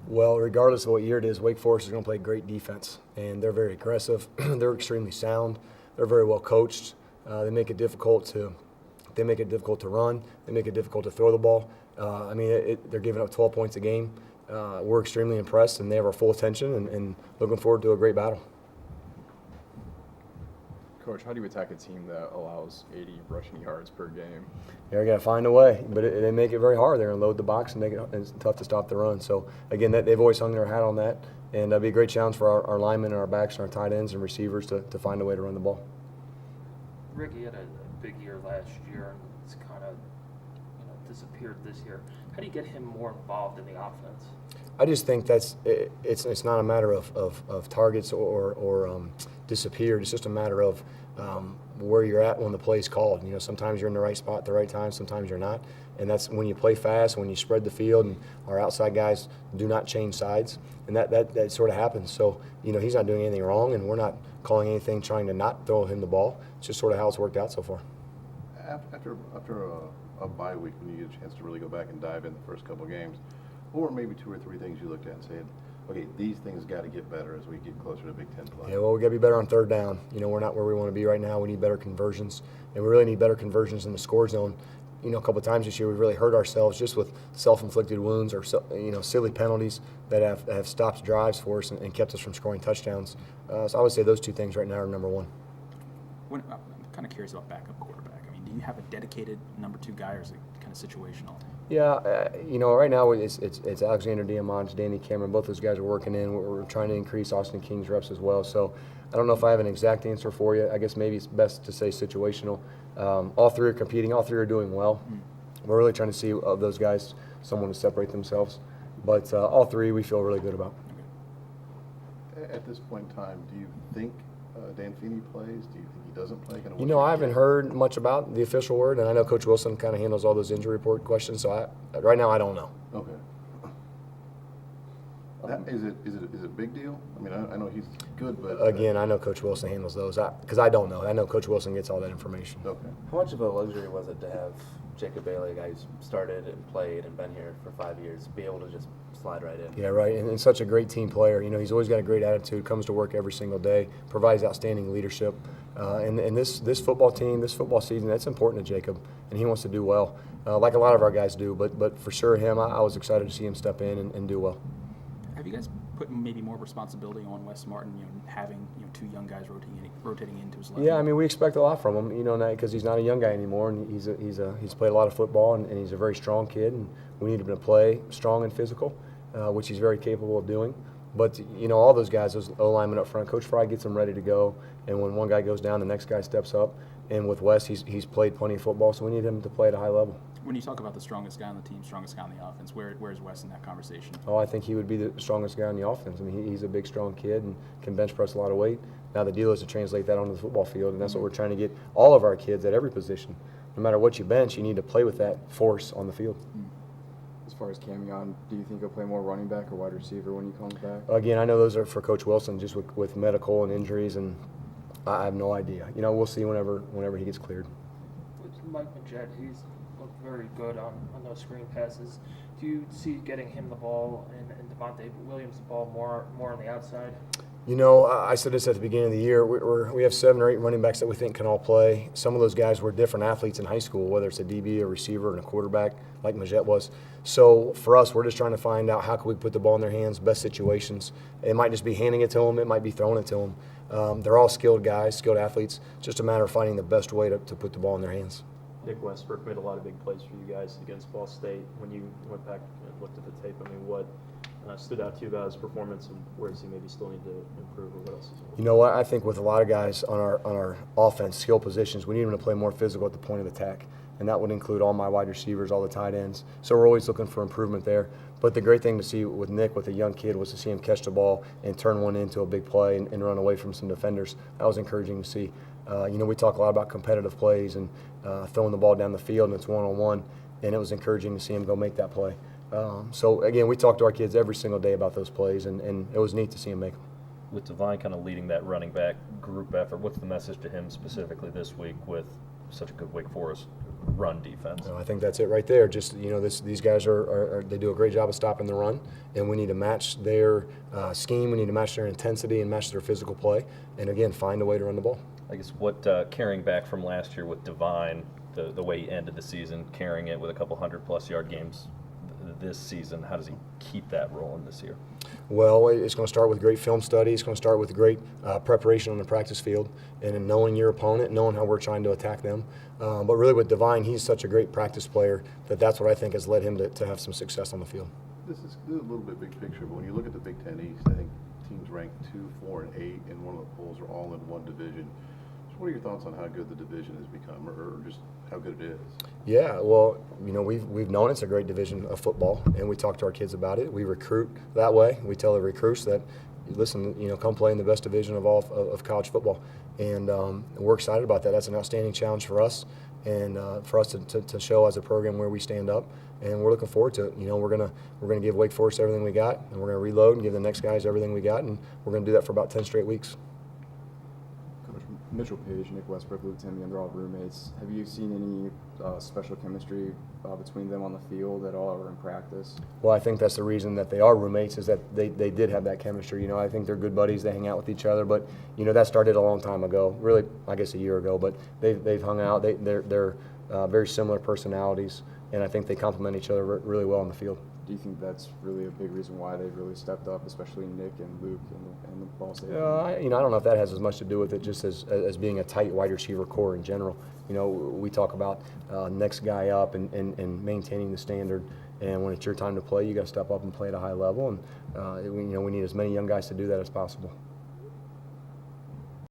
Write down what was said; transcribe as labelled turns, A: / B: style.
A: Well, regardless of what year it is, Wake Forest is going to play great defense, and they're very aggressive. They're extremely sound. They're very well coached. They make it difficult to run. They make it difficult to throw the ball. They're giving up 12 points a game. We're extremely impressed, and they have our full attention, and looking forward to a great battle.
B: Coach, how do you attack a team that allows 80 rushing yards per game?
A: They're going to find a way, but they make it very hard. They're going to load the box and make it tough to stop the run. So, again, they've always hung their hat on that, and that'll be a great challenge for our linemen and our backs and our tight ends and receivers to find a way to run the ball.
C: Ricky had a big year last year, and it's kind of disappeared this year. How do you get him more involved in the offense?
A: I just think it's not a matter of targets or disappeared. It's just a matter of where you're at when the play's called. Sometimes you're in the right spot at the right time, sometimes you're not. And that's when you play fast, when you spread the field, and our outside guys do not change sides. And that sort of happens. So, he's not doing anything wrong, and we're not calling anything trying to not throw him the ball. It's just sort of how it's worked out so far.
D: After a bye week, when you get a chance to really go back and dive in the first couple games, what were maybe 2 or 3 things you looked at and said, okay, these things got to get better as we get closer to Big Ten play?
A: Yeah, well, we got to be better on third down. We're not where we want to be right now. We need better conversions, and we really need better conversions in the score zone. A couple of times this year we've really hurt ourselves just with self-inflicted wounds or silly penalties that have stopped drives for us and kept us from scoring touchdowns. So I would say those 2 things right now are number 1.
E: I'm kind of curious about backup quarterback. Do you have a dedicated number 2 guy, or is it kind of situational?
A: Yeah, right now it's Alexander Diamant, Danny Cameron. Both those guys are working in. We're trying to increase Austin King's reps as well. So I don't know if I have an exact answer for you. I guess maybe it's best to say situational. All 3 are competing. All 3 are doing well. We're really trying to see of those guys someone to separate themselves. But all 3 we feel really good about.
D: At this point in time, do you think Dan Feeney plays? Do you think he doesn't play?
A: I haven't heard much about the official word, and I know Coach Wilson kind of handles all those injury report questions. So right now I don't know.
D: Okay. Is it a big deal? I know he's good, but
A: again, I know Coach Wilson handles those because I don't know. I know Coach Wilson gets all that information.
D: Okay.
F: How much of a luxury was it to have Jacob Bailey, a guy who's started and played and been here for 5 years, be able to just slide right in?
A: Yeah, right. And such a great team player. He's always got a great attitude. Comes to work every single day. Provides outstanding leadership. And this football team, this football season, that's important to Jacob, and he wants to do well, like a lot of our guys do. But for sure, I was excited to see him step in and do well.
E: Have you guys put maybe more responsibility on Wes Martin, having 2 young guys rotating into his left?
A: Yeah, we expect a lot from him, because he's not a young guy anymore, and he's played a lot of football, and he's a very strong kid, and we need him to play strong and physical, which he's very capable of doing. But all those guys, those O-linemen up front, Coach Fry gets them ready to go, and when one guy goes down, the next guy steps up. And with Wes, he's played plenty of football, so we need him to play at a high level.
E: When you talk about the strongest guy on the team, strongest guy on the offense, where's Wes in that conversation?
A: Oh, I think he would be the strongest guy on the offense. He's a big, strong kid and can bench press a lot of weight. Now the deal is to translate that onto the football field, and that's what we're trying to get all of our kids at every position. No matter what you bench, you need to play with that force on the field.
B: As far as Camion, do you think he'll play more running back or wide receiver when he comes back?
A: Again, I know those are for Coach Wilson, just with medical and injuries, and I have no idea. We'll see whenever he gets cleared.
C: With Mike Majette, he's looked very good on those screen passes. Do you see getting him the ball and Devontae Williams the ball more on the outside?
A: I said this at the beginning of the year. We have 7 or 8 running backs that we think can all play. Some of those guys were different athletes in high school, whether it's a DB, a receiver, and a quarterback, like Majette was. So for us, we're just trying to find out how can we put the ball in their hands, best situations. It might just be handing it to them. It might be throwing it to them. They're all skilled guys, skilled athletes. It's just a matter of finding the best way to put the ball in their hands.
G: Nick Westbrook made a lot of big plays for you guys against Ball State. When you went back and looked at the tape, what stood out to you about his performance, and where does he maybe still need to improve, or what else is he?
A: You know what? I think with a lot of guys on our offense, skill positions, we need them to play more physical at the point of attack, and that would include all my wide receivers, all the tight ends. So we're always looking for improvement there. But the great thing to see with Nick, with a young kid, was to see him catch the ball and turn one into a big play and run away from some defenders. That was encouraging to see. We talk a lot about competitive plays and throwing the ball down the field, and it's one-on-one, and it was encouraging to see him go make that play. So, again, we talk to our kids every single day about those plays, and it was neat to see him make them.
G: With Devine kind of leading that running back group effort, what's the message to him specifically this week with such a good Wake Forest
H: run defense.
A: So I think that's it right there. Just, these guys they do a great job of stopping the run, and we need to match their scheme. We need to match their intensity and match their physical play, and again, find a way to run the ball.
H: I guess what carrying back from last year with Devine, the way he ended the season, carrying it with a couple 100+ yard games this season, how does he keep that rolling this year?
A: Well, it's going to start with great film study. It's going to start with great preparation on the practice field, and in knowing your opponent, knowing how we're trying to attack them. But really with Devine, he's such a great practice player that's what I think has led him to have some success on the field.
D: This is a little bit big picture, but when you look at the Big Ten East, I think teams ranked 2, 4, and 8 in one of the polls are all in one division. So what are your thoughts on how good the division has become, or just how good it is?
A: Yeah, well, we've known it's a great division of football, and we talk to our kids about it. We recruit that way. We tell the recruits that, listen, come play in the best division of all of college football, and we're excited about that. That's an outstanding challenge for us, and for us to show as a program where we stand up, and we're looking forward to it. We're gonna give Wake Forest everything we got, and we're gonna reload and give the next guys everything we got, and we're gonna do that for about 10 straight weeks.
B: Coach Mitchell Page, Nick Westbrook, Luke Timmy, they're all roommates. Have you seen any special chemistry between them on the field at all or in practice?
A: Well, I think that's the reason that they are roommates, is that they did have that chemistry. I think they're good buddies. They hang out with each other. But, that started a long time ago, really, I guess a year ago. But they've hung out. They're very similar personalities, and I think they complement each other really well on the field.
B: Do you think that's really a big reason why they've really stepped up, especially Nick and Luke and the Ball State?
A: I don't know if that has as much to do with it just as being a tight wide receiver core in general. We talk about next guy up and maintaining the standard. And when it's your time to play, you got to step up and play at a high level. And we need as many young guys to do that as possible.